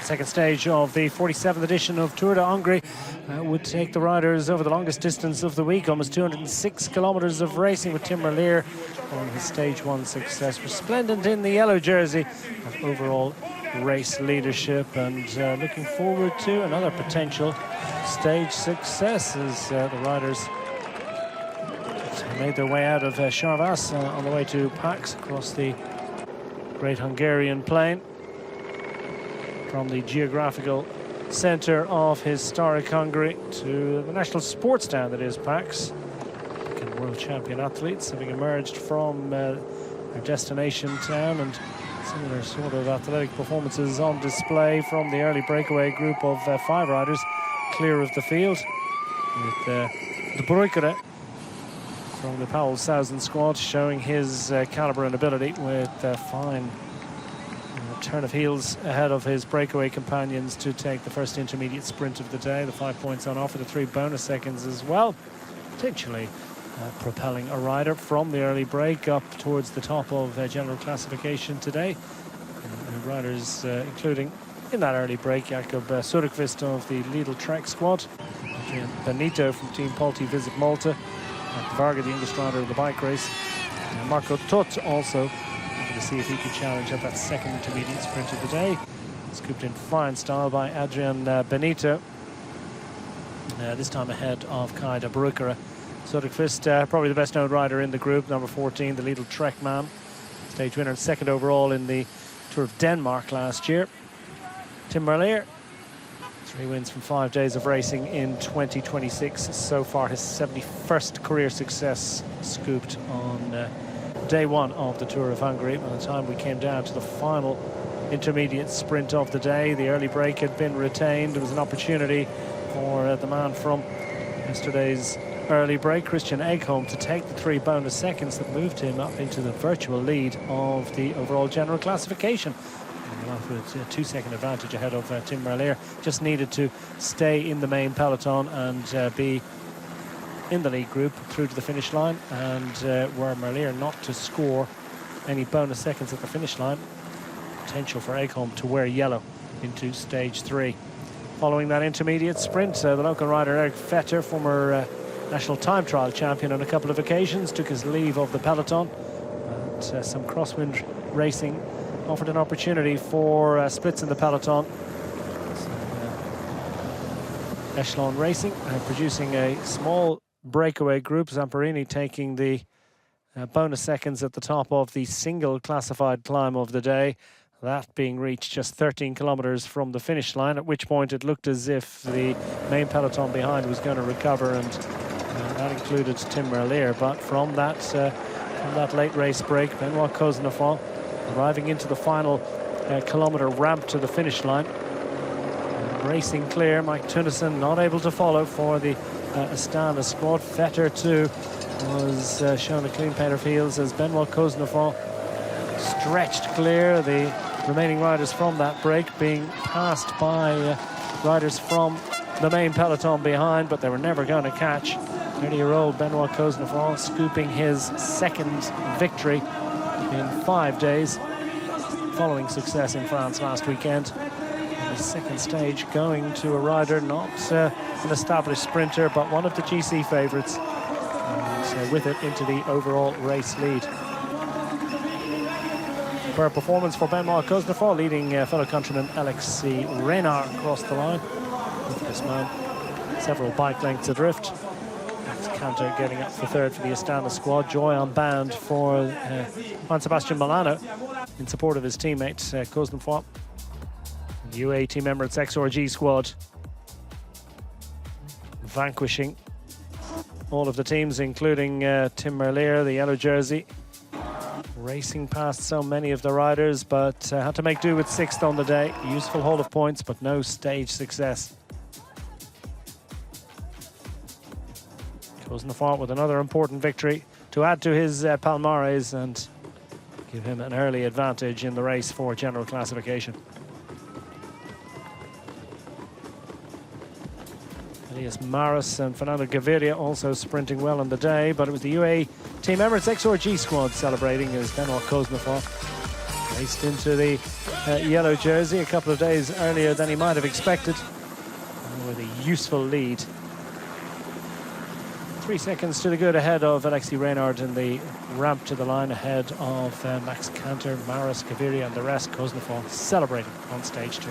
Second stage of the 47th edition of Tour de Hongrie would take the riders over the longest distance of the week, almost 206 kilometres of racing, with Tim Merlier on his stage one success. Resplendent in the yellow jersey of overall race leadership, and looking forward to another potential stage success as the riders made their way out of Charvas on the way to Pax across the Great Hungarian Plain. From the geographical centre of historic Hungary to the national sports town that is Pax. And world champion athletes having emerged from their destination town, and similar sort of athletic performances on display from the early breakaway group of 5 riders clear of the field, with the Breukere from the Powell Southern squad showing his calibre and ability with fine turn of heels ahead of his breakaway companions to take the first intermediate sprint of the day. The 5 points on offer, the 3 bonus seconds as well, potentially propelling a rider from the early break up towards the top of general classification today. Riders including in that early break Jakob Sörkvist of the Lidl Trek squad, Adrian Benito from Team Polti Visit Malta, Varga, the English rider of the bike race, and Marco Tot also to see if he could challenge at that second intermediate sprint of the day. Scooped in fine style by Adrian Benito, this time ahead of Kai de Breukere. Sörkvist, probably the best known rider in the group, number 14, the Lidl Trek man, stage winner and second overall in the Tour of Denmark last year. Tim Merlier, 3 wins from 5 days of racing in 2026. So far his 71st career success scooped on day one of the Tour of Hungary. By the time we came down to the final intermediate sprint of the day, the early break had been retained. There was an opportunity for the man from yesterday's early break, Christian Ekholm, to take the 3 bonus seconds that moved him up into the virtual lead of the overall general classification. With a 2-second advantage ahead of Tim Merlier. Just needed to stay in the main peloton and be in the lead group through to the finish line, and were Merlier not to score any bonus seconds at the finish line, potential for Ekholm to wear yellow into stage 3. Following that intermediate sprint, the local rider Eric Vetter, former national time trial champion on a couple of occasions, took his leave of the peloton, and some crosswind racing offered an opportunity for splits in the peloton. Echelon Racing producing a small breakaway group, Zamperini taking the bonus seconds at the top of the single classified climb of the day, that being reached just 13 kilometers from the finish line, at which point it looked as if the main peloton behind was going to recover, and that included Tim Merlier. But from that late race break, Benoît Cosnefroy arriving into the final kilometre ramp to the finish line. Racing clear, Mike Tunnison not able to follow for the Astana squad. Vetter too was shown a clean pair of heels as Benoît Cosnefroy stretched clear. The remaining riders from that break being passed by riders from the main peloton behind, but they were never going to catch 30-year-old Benoît Cosnefroy, scooping his second victory in 5 days following success in France last weekend. And the second stage going to a rider not an established sprinter, but one of the GC favourites, and with it into the overall race lead. For a performance for Benoît Cosnefroy, leading fellow countryman Alexis Renard across the line. With this man several bike lengths adrift. Max Kanter getting up for third for the Astana squad. Joy on band for Juan Sebastian Milano in support of his teammate Cosnefroy. UAE Team Emirates XRG squad vanquishing all of the teams, including Tim Merlier, the yellow jersey. Racing past so many of the riders, but had to make do with 6th on the day. Useful haul of points, but no stage success. Cosnefroy with another important victory to add to his palmares and give him an early advantage in the race for general classification. Elias Maris and Fernando Gaviria also sprinting well on the day, but it was the UAE Team Emirates XRG squad celebrating as Benoît Cosnefroy raced into the yellow jersey a couple of days earlier than he might have expected, with a useful lead. 3 seconds to the good ahead of Alexis Renard in the ramp to the line, ahead of Max Kanter, Maris, Kaviri and the rest. Cosnefroy celebrating on stage 2.